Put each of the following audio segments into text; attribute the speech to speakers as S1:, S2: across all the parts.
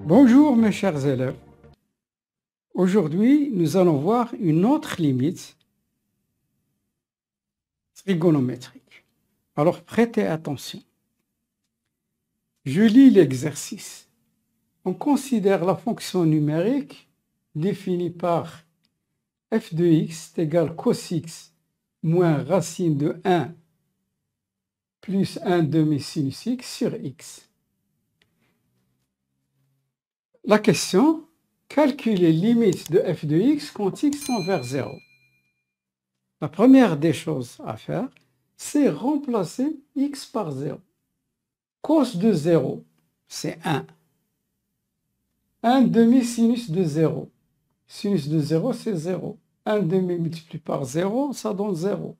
S1: Bonjour mes chers élèves. Aujourd'hui, nous allons voir une autre limite trigonométrique. Alors prêtez attention. Je lis l'exercice. On considère la fonction numérique définie par f de x est égal cos x moins racine de 1 plus 1 demi-sinus x sur x. La question, calculer limite de f de x quand x tend vers 0. La première des choses à faire, c'est remplacer x par 0. Cos de 0, c'est 1. 1 demi-sinus de 0. Sinus de 0, c'est 0. 1 demi multiplié par 0, ça donne 0.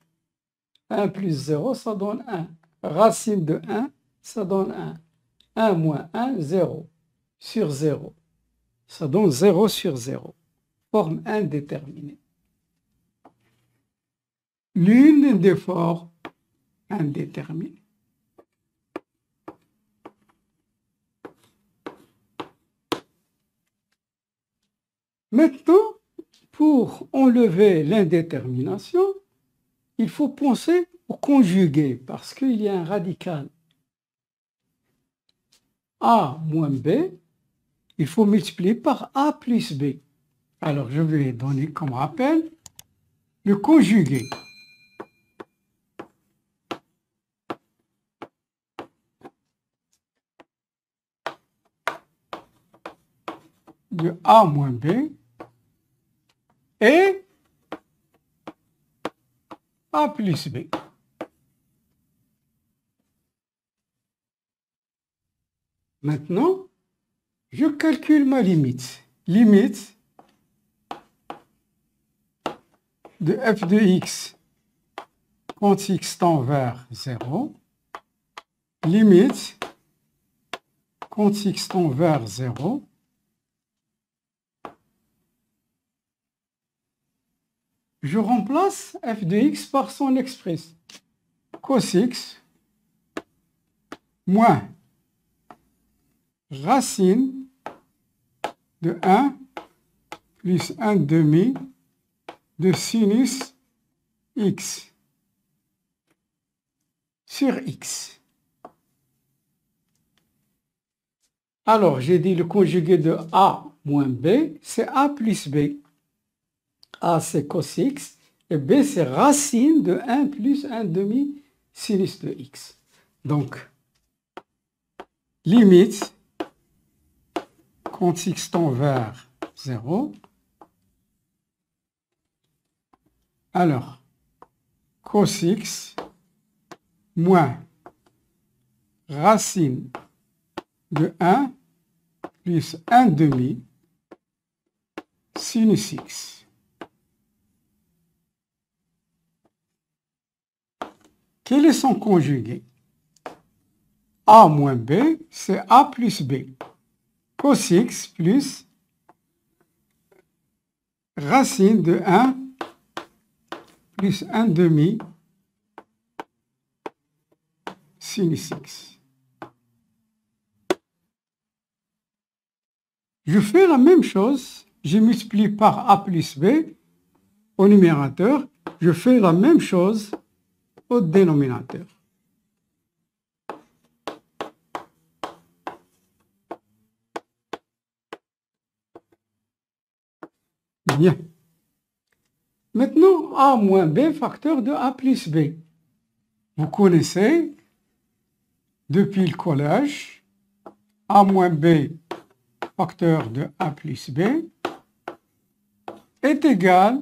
S1: 1 plus 0, ça donne 1. Racine de 1, ça donne 1. 1 moins 1, 0. Sur 0. Ça donne 0 sur 0. Forme indéterminée. L'une des formes indéterminées. Maintenant, pour enlever l'indétermination, il faut penser au conjugué parce qu'il y a un radical. A moins B, il faut multiplier par A plus B. Alors, je vais donner comme rappel le conjugué. De A moins B et A plus B. Maintenant, je calcule ma limite. Limite de f de x quand x tend vers 0. Limite quand x tend vers 0. Je remplace f de x par son express. Cos x moins racine de 1 plus 1 demi de sinus x sur x. Alors, j'ai dit le conjugué de A moins B, c'est A plus B. A, c'est cos x, et B, c'est racine de 1 plus 1 demi sinus de x. Donc, limite, quand x tend vers 0, alors, cos x moins racine de 1 plus 1 demi sinus x. Quel est son conjugué? A moins B, c'est A plus B. Cos x plus racine de 1 plus 1 demi sinus x. Je fais la même chose, je multiplie par A plus B au numérateur, je fais la même chose au dénominateur. Bien. Maintenant, A moins B, facteur de A plus B. Vous connaissez, depuis le collège, A moins B, facteur de A plus B, est égal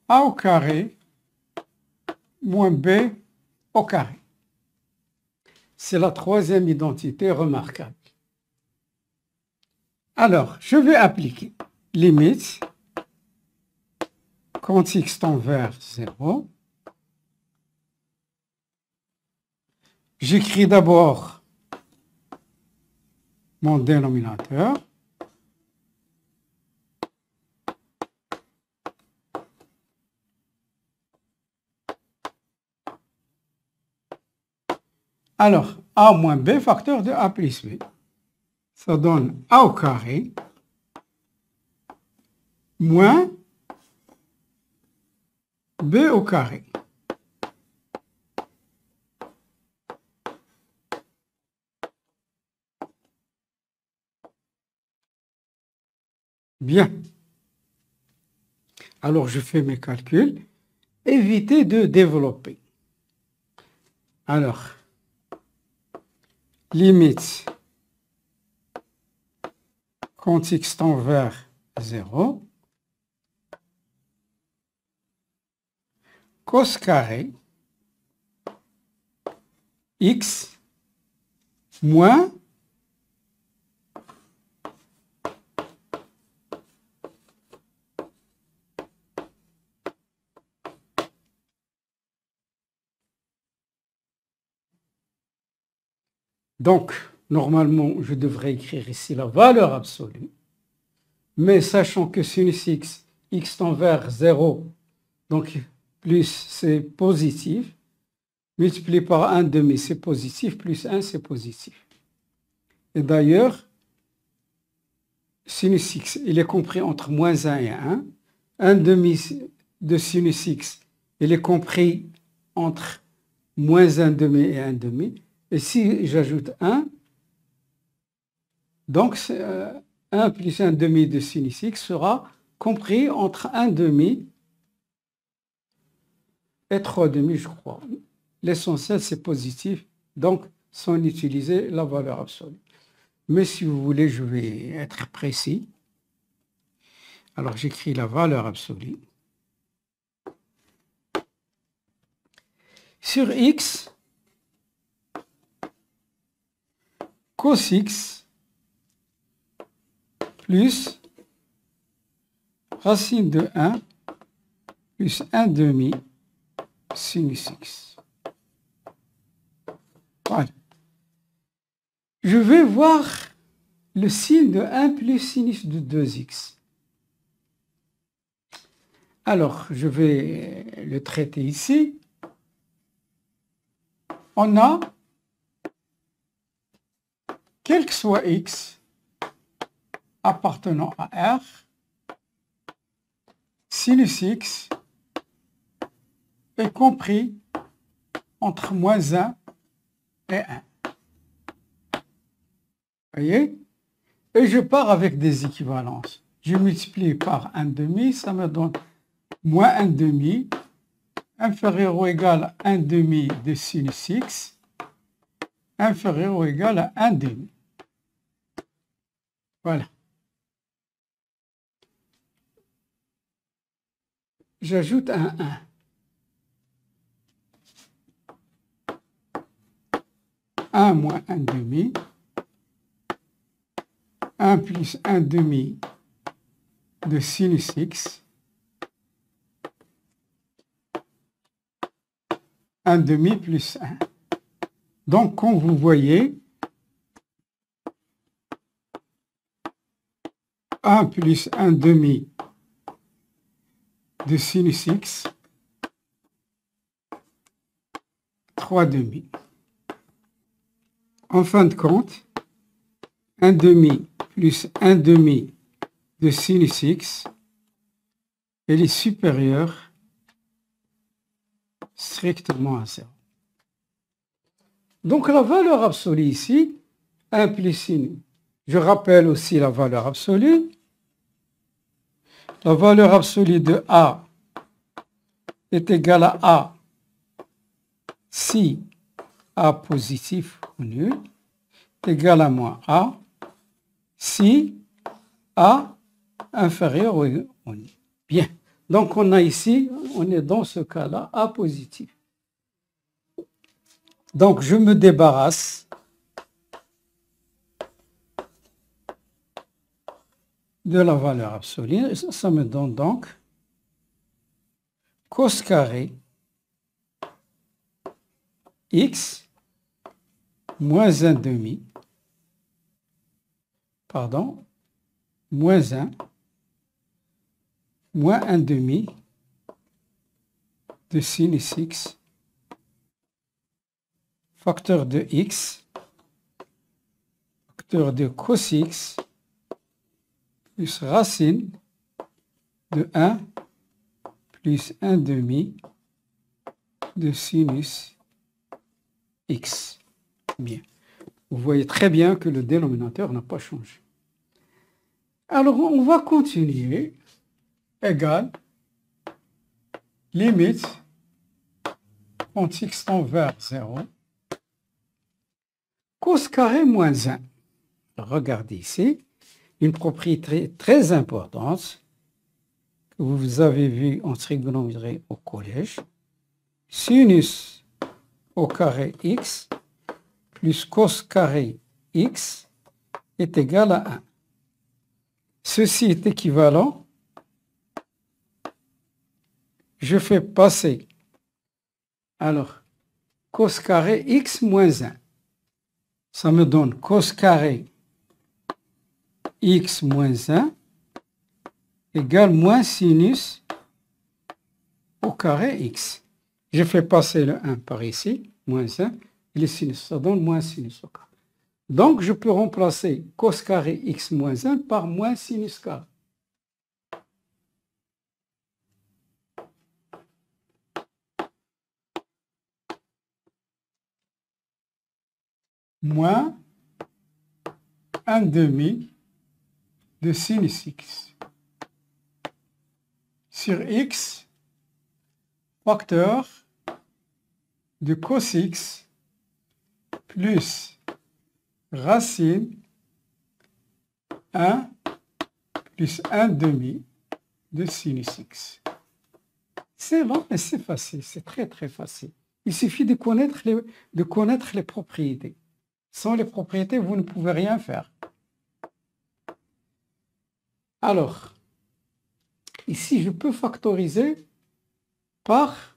S1: à A au carré moins B au carré. C'est la troisième identité remarquable. Alors, je vais appliquer limite quand x tend vers 0. J'écris d'abord mon dénominateur. Alors, A moins B, facteur de A plus B. Ça donne a au carré moins b au carré. Bien. Alors, je fais mes calculs. Évitez de développer. Alors, limite quand x tend vers 0, cos carré x moins donc, normalement, je devrais écrire ici la valeur absolue, mais sachant que sinus x tend vers 0, donc plus c'est positif, multiplié par 1 demi, c'est positif, plus 1, c'est positif. Et d'ailleurs, sinus x, il est compris entre moins 1 et 1. 1 demi de sinus x, il est compris entre moins 1 demi et 1 demi. Et si j'ajoute 1, donc 1 plus 1 demi de sinus x sera compris entre 1 demi et 3 demi, je crois. L'essentiel, c'est positif, donc sans utiliser la valeur absolue. Mais si vous voulez, je vais être précis. Alors, j'écris la valeur absolue. Sur x, cos x plus racine de 1 plus 1 demi sinus x. Voilà. Je vais voir le signe de 1 plus sinus de 2x. Alors, je vais le traiter ici. On a, quel que soit x appartenant à R, sinus x est compris entre moins 1 et 1. Voyez? Et je pars avec des équivalences. Je multiplie par 1 demi, ça me donne moins 1 demi, inférieur ou égal à 1 demi de sinus x, inférieur ou égal à 1 demi. Voilà. J'ajoute un 1. 1 moins 1 demi, 1 plus 1 demi de sinus x, 1 demi plus 1. Donc, comme vous voyez, 1 plus 1 demi de sinus x, 3 demi. En fin de compte, 1 demi plus 1 demi de sinus x, elle est supérieure strictement à 0. Donc la valeur absolue ici, 1 plus sinus. Je rappelle aussi la valeur absolue. La valeur absolue de A est égale à A si A positif ou nul, est égal à moins A si A inférieur ou nul. Bien. Donc on a ici, on est dans ce cas-là, A positif. Donc je me débarrasse de la valeur absolue. Ça me donne donc cos carré x moins 1 demi, pardon, moins 1, moins 1 demi de sinus x, facteur de x, facteur de cos x plus racine de 1 plus 1 demi de sinus x. Bien. Vous voyez très bien que le dénominateur n'a pas changé. Alors, on va continuer. Égal, limite, quand x tend vers 0, cos carré moins 1. Regardez ici, une propriété très importante que vous avez vue en trigonométrie au collège. Sinus au carré x plus cos carré x est égal à 1. Ceci est équivalent. Je fais passer, alors, cos carré x moins 1. Ça me donne cos carré x moins 1 égale moins sinus au carré x. Je fais passer le 1 par ici, moins 1, et le sinus, ça donne moins sinus au carré. Donc, je peux remplacer cos carré x moins 1 par moins sinus carré. Moins 1 demi de sinus x sur x facteur de cos x plus racine 1 plus 1 demi de sinus x. C'est long, mais c'est facile, c'est très très facile. Il suffit de connaître les propriétés. Sans les propriétés, vous ne pouvez rien faire. Alors, ici, je peux factoriser par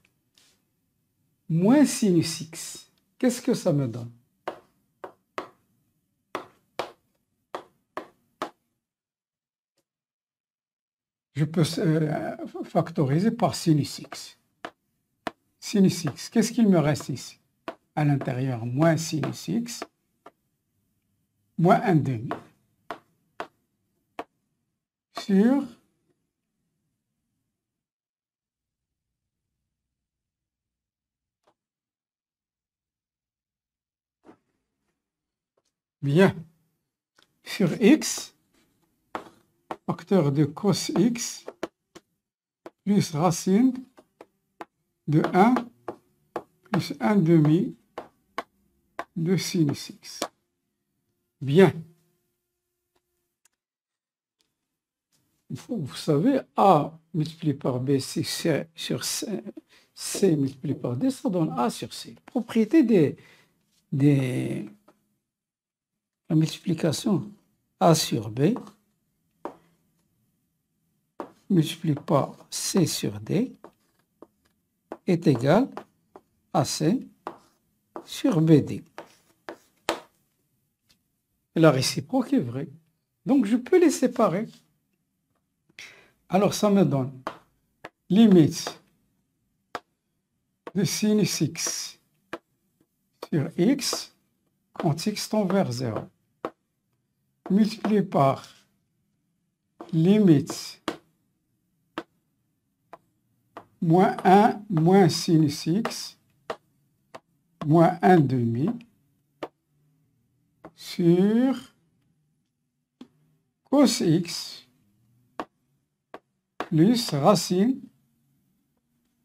S1: moins sinus x. Qu'est-ce que ça me donne? Je peux factoriser par sinus x. Sinus x, qu'est-ce qu'il me reste ici? À l'intérieur, moins sinus x, moins 1 demi, sur bien, sur x, facteur de cos x, plus racine de 1 plus 1 demi de sinus x. Bien. Vous savez, A multiplié par B, c'est sur C multiplié par D, ça donne A sur C. Propriété la multiplication A sur B multiplié par C sur D est égal à C sur BD. Et la réciproque est vraie. Donc, je peux les séparer. Alors, ça me donne limite de sinus x sur x quand x tend vers 0, multiplié par limite moins 1 moins sinus x moins 1 demi sur cos x plus racine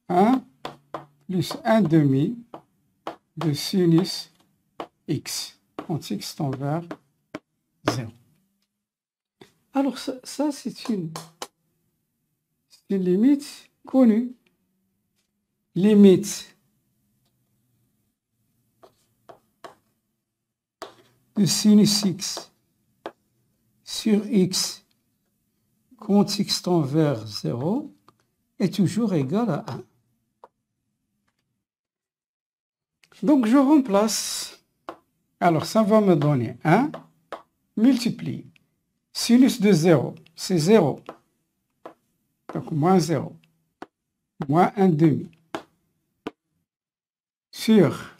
S1: 1 plus 1 demi de sinus x quand x tend vers 0. Alors ça c'est une limite connue. Limite de sinus x sur x quand x tend vers 0 est toujours égal à 1. Donc je remplace. Alors ça va me donner 1 multiplié. Sinus de 0, c'est 0. Donc moins 0. Moins 1 demi. Sur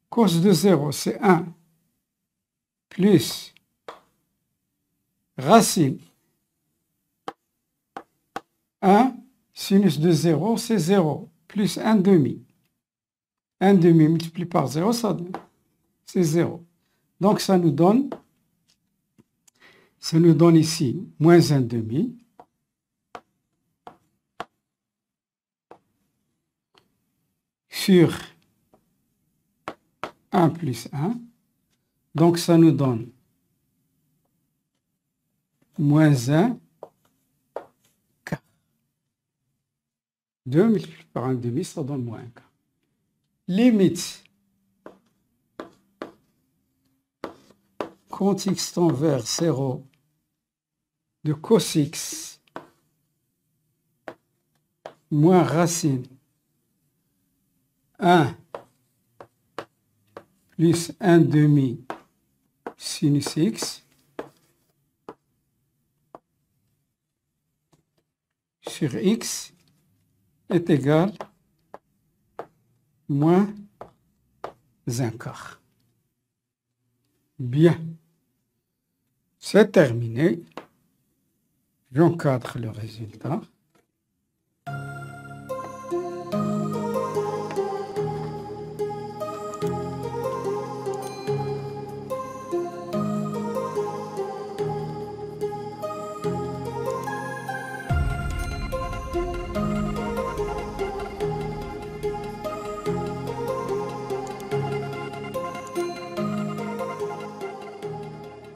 S1: cos de 0, c'est 1. plus racine 1, sinus de 0, c'est 0, plus 1 demi. 1 demi multiplié par 0, c'est 0. Donc, ça nous donne ici moins 1 demi sur 1 plus 1. Donc, ça nous donne moins 1 quart. 2 multiplié par 1 demi, ça donne moins 1 quart. Limite quand x tend vers 0 de cos x moins racine 1 plus 1 demi sinus x sur x est égal moins 1 quart. Bien. C'est terminé. J'encadre le résultat.